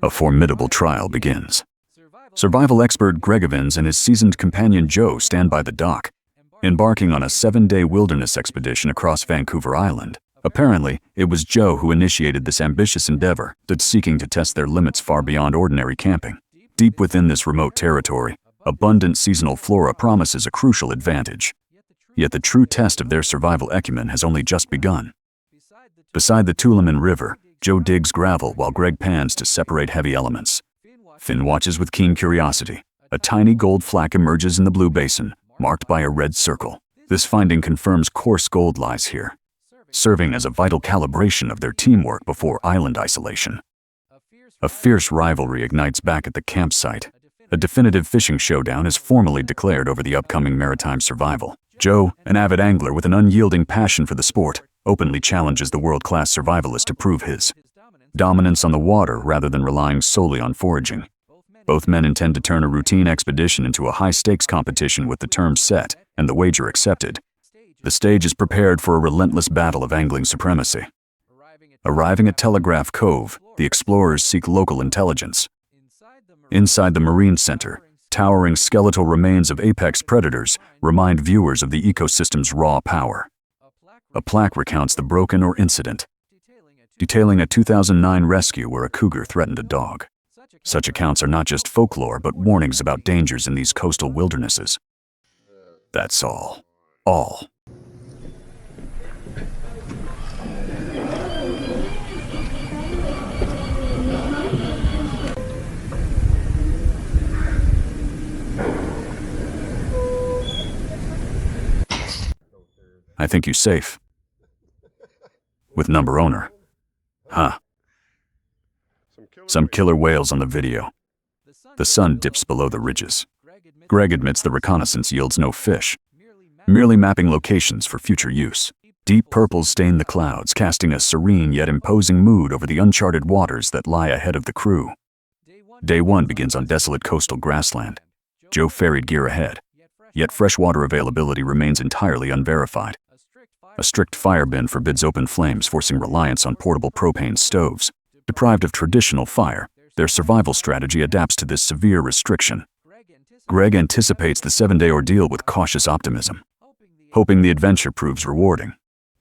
A formidable trial begins. Survival expert Greg Evans and his seasoned companion Joe stand by the dock, embarking on a 7-day wilderness expedition across Vancouver Island. Apparently, it was Joe who initiated this ambitious endeavor, seeking to test their limits far beyond ordinary camping. Deep within this remote territory, abundant seasonal flora promises a crucial advantage. Yet the true test of their survival acumen has only just begun. Beside the Tualaman River, Joe digs gravel while Greg pans to separate heavy elements. Finn watches with keen curiosity. A tiny gold flack emerges in the blue basin, marked by a red circle. This finding confirms coarse gold lies here, serving as a vital calibration of their teamwork before island isolation. A fierce rivalry ignites back at the campsite. A definitive fishing showdown is formally declared over the upcoming maritime survival. Joe, an avid angler with an unyielding passion for the sport, openly challenges the world-class survivalist to prove his dominance on the water rather than relying solely on foraging. Both men intend to turn a routine expedition into a high-stakes competition with the terms set and the wager accepted. The stage is prepared for a relentless battle of angling supremacy. Arriving at Telegraph Cove, the explorers seek local intelligence. Inside the Marine Center, towering skeletal remains of apex predators remind viewers of the ecosystem's raw power. A plaque recounts the broken incident, detailing a 2009 rescue where a cougar threatened a dog. Such accounts are not just folklore, but warnings about dangers in these coastal wildernesses. That's all. All. I think you safe. With number owner. Huh. Some killer whales on the video. The sun dips below the ridges. Greg admits the reconnaissance yields no fish, merely mapping locations for future use. Deep purples stain the clouds, casting a serene yet imposing mood over the uncharted waters that lie ahead of the crew. Day 1 begins on desolate coastal grassland. Joe ferried gear ahead, yet freshwater availability remains entirely unverified. A strict fire bin forbids open flames, forcing reliance on portable propane stoves. Deprived of traditional fire, their survival strategy adapts to this severe restriction. Greg anticipates the 7-day ordeal with cautious optimism, hoping the adventure proves rewarding.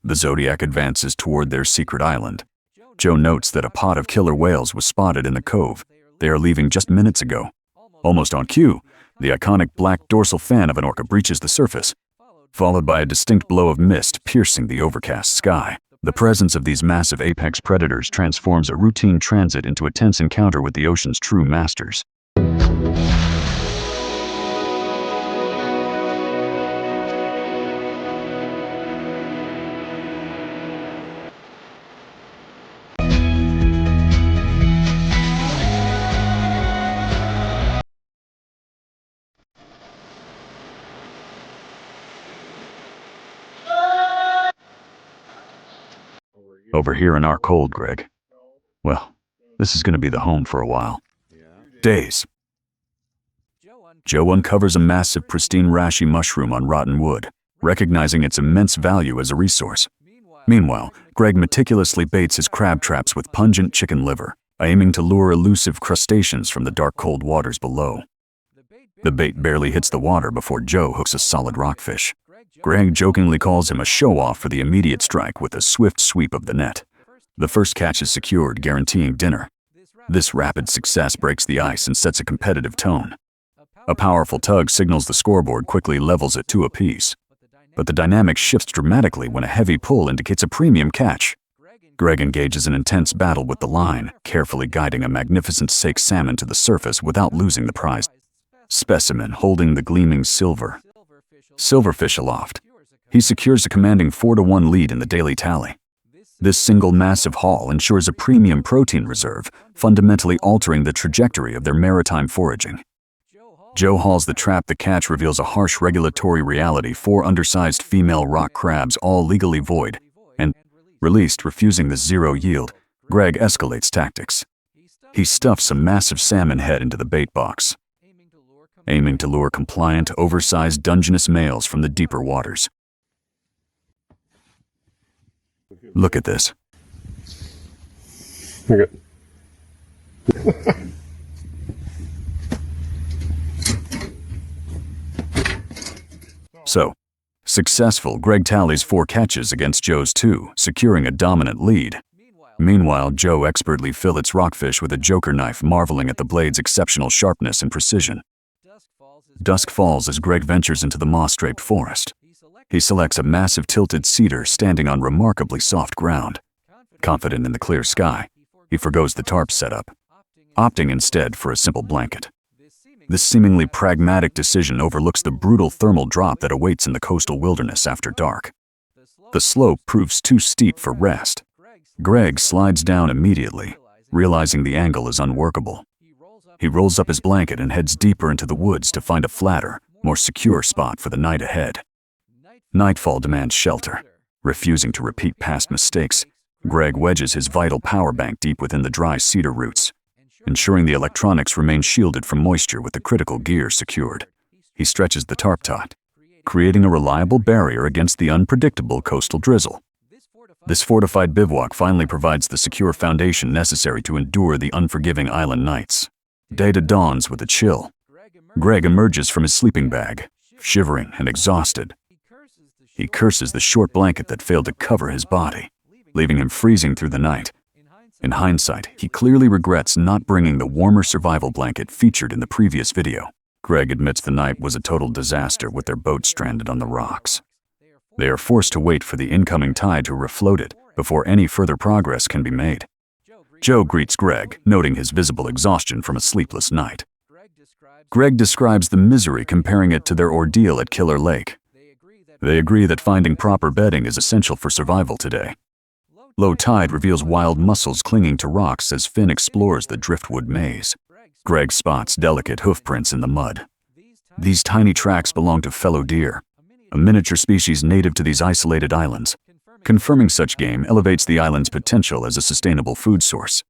The Zodiac advances toward their secret island. Joe notes that a pod of killer whales was spotted in the cove. They are leaving just minutes ago. Almost on cue, the iconic black dorsal fan of an orca breaches the surface, followed by a distinct blow of mist piercing the overcast sky. The presence of these massive apex predators transforms a routine transit into a tense encounter with the ocean's true masters. Over here in our cold, Greg. Well, this is going to be the home for a while. Days. Joe uncovers a massive pristine reishi mushroom on rotten wood, recognizing its immense value as a resource. Meanwhile, Greg meticulously baits his crab traps with pungent chicken liver, aiming to lure elusive crustaceans from the dark cold waters below. The bait barely hits the water before Joe hooks a solid rockfish. Greg jokingly calls him a show-off for the immediate strike with a swift sweep of the net. The first catch is secured, guaranteeing dinner. This rapid success breaks the ice and sets a competitive tone. A powerful tug signals the scoreboard quickly levels at 2 apiece. But the dynamic shifts dramatically when a heavy pull indicates a premium catch. Greg engages in intense battle with the line, carefully guiding a magnificent sake salmon to the surface without losing the prized specimen holding the gleaming silverfish aloft. He secures a commanding 4-to-1 lead in the daily tally. This single massive haul ensures a premium protein reserve, fundamentally altering the trajectory of their maritime foraging. Joe hauls the trap. The catch reveals a harsh regulatory reality: 4 undersized female rock crabs, all legally void, and released, refusing the zero yield. Greg escalates tactics. He stuffs a massive salmon head into the bait box, aiming to lure compliant, oversized Dungeness males from the deeper waters. Look at this. Okay. So, successful, Greg tallies 4 catches against Joe's 2, securing a dominant lead. Meanwhile, Joe expertly fillets rockfish with a joker knife, marveling at the blade's exceptional sharpness and precision. Dusk falls as Greg ventures into the moss-draped forest. He selects a massive tilted cedar standing on remarkably soft ground. Confident in the clear sky, he forgoes the tarp setup, opting instead for a simple blanket. This seemingly pragmatic decision overlooks the brutal thermal drop that awaits in the coastal wilderness after dark. The slope proves too steep for rest. Greg slides down immediately, realizing the angle is unworkable. He rolls up his blanket and heads deeper into the woods to find a flatter, more secure spot for the night ahead. Nightfall demands shelter. Refusing to repeat past mistakes, Greg wedges his vital power bank deep within the dry cedar roots, ensuring the electronics remain shielded from moisture with the critical gear secured. He stretches the tarp taut, creating a reliable barrier against the unpredictable coastal drizzle. This fortified bivouac finally provides the secure foundation necessary to endure the unforgiving island nights. Day dawns with a chill. Greg emerges from his sleeping bag, shivering and exhausted. He curses the short blanket that failed to cover his body, leaving him freezing through the night. In hindsight, he clearly regrets not bringing the warmer survival blanket featured in the previous video. Greg admits the night was a total disaster with their boat stranded on the rocks. They are forced to wait for the incoming tide to refloat it before any further progress can be made. Joe greets Greg, noting his visible exhaustion from a sleepless night. Greg describes the misery, comparing it to their ordeal at Killer Lake. They agree that finding proper bedding is essential for survival today. Low tide reveals wild mussels clinging to rocks as Finn explores the driftwood maze. Greg spots delicate hoofprints in the mud. These tiny tracks belong to fellow deer, a miniature species native to these isolated islands. Confirming such game elevates the island's potential as a sustainable food source.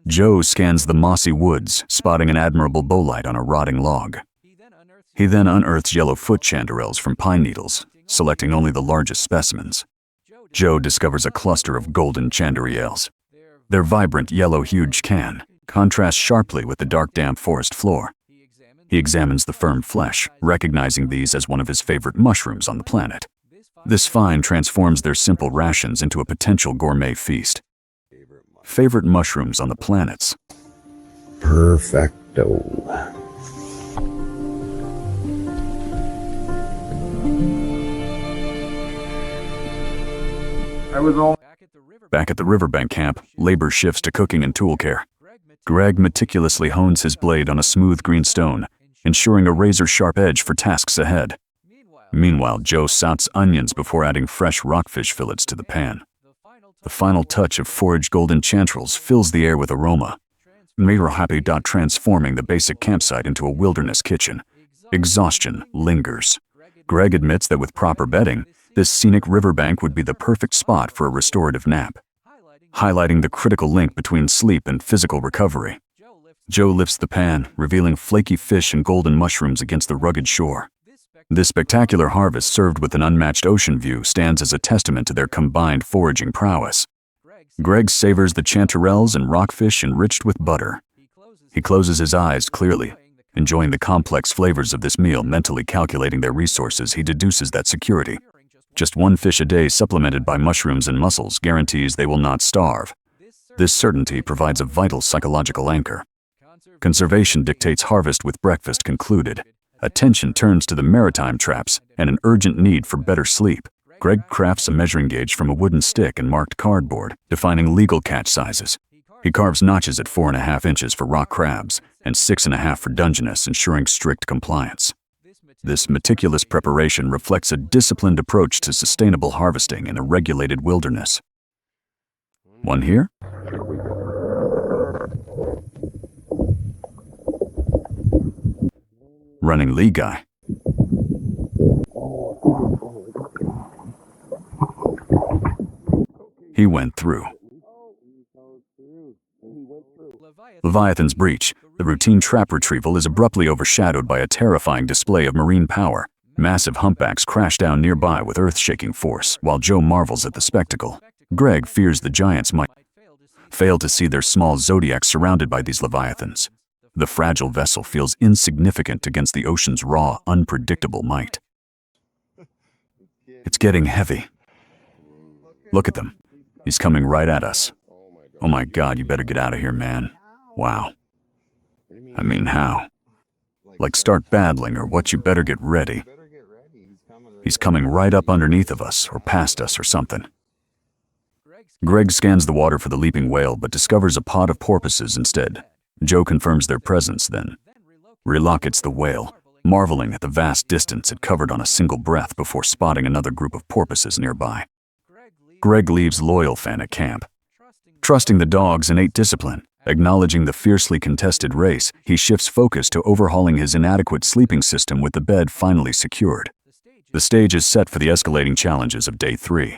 Joe scans the mossy woods, spotting an admirable bowlight on a rotting log. He then unearths yellow foot chanterelles from pine needles, selecting only the largest specimens. Joe discovers a cluster of golden chanterelles. Their vibrant yellow-hued can contrasts sharply with the dark, damp forest floor. He examines the firm flesh, recognizing these as one of his favorite mushrooms on the planet. This find transforms their simple rations into a potential gourmet feast. Favorite mushrooms on the planets. Perfecto. Back at the riverbank camp, labor shifts to cooking and tool care. Greg meticulously hones his blade on a smooth green stone, ensuring a razor-sharp edge for tasks ahead. Meanwhile, Joe sautés onions before adding fresh rockfish fillets to the pan. The final touch of foraged golden chanterelles fills the air with aroma, transforming the basic campsite into a wilderness kitchen. Exhaustion lingers. Greg admits that with proper bedding, this scenic riverbank would be the perfect spot for a restorative nap, highlighting the critical link between sleep and physical recovery. Joe lifts the pan, revealing flaky fish and golden mushrooms against the rugged shore. This spectacular harvest, served with an unmatched ocean view, stands as a testament to their combined foraging prowess. Greg savors the chanterelles and rockfish enriched with butter. He closes his eyes clearly, enjoying the complex flavors of this meal. Mentally calculating their resources, he deduces that security. Just 1 fish a day supplemented by mushrooms and mussels guarantees they will not starve. This certainty provides a vital psychological anchor. Conservation dictates harvest with breakfast concluded. Attention turns to the maritime traps and an urgent need for better sleep. Greg crafts a measuring gauge from a wooden stick and marked cardboard, defining legal catch sizes. He carves notches at 4.5 inches for rock crabs and 6.5 for Dungeness, ensuring strict compliance. This meticulous preparation reflects a disciplined approach to sustainable harvesting in a regulated wilderness. One here? Running Lee guy. He went through. Leviathan's breach, the routine trap retrieval, is abruptly overshadowed by a terrifying display of marine power. Massive humpbacks crash down nearby with earth-shaking force, while Joe marvels at the spectacle. Greg fears the giants might fail to see their small zodiac surrounded by these leviathans. The fragile vessel feels insignificant against the ocean's raw, unpredictable might. It's getting heavy. Look at them. He's coming right at us. Oh my God, you better get out of here, man. Wow. I mean, how? Like start battling or what? You better get ready. He's coming right up underneath of us or past us or something. Greg scans the water for the leaping whale but discovers a pod of porpoises instead. Joe confirms their presence then. Relocates the whale, marveling at the vast distance it covered on a single breath before spotting another group of porpoises nearby. Greg leaves loyal Fan at camp. Trusting the dog's innate discipline, acknowledging the fiercely contested race, he shifts focus to overhauling his inadequate sleeping system with the bed finally secured. The stage is set for the escalating challenges of day 3.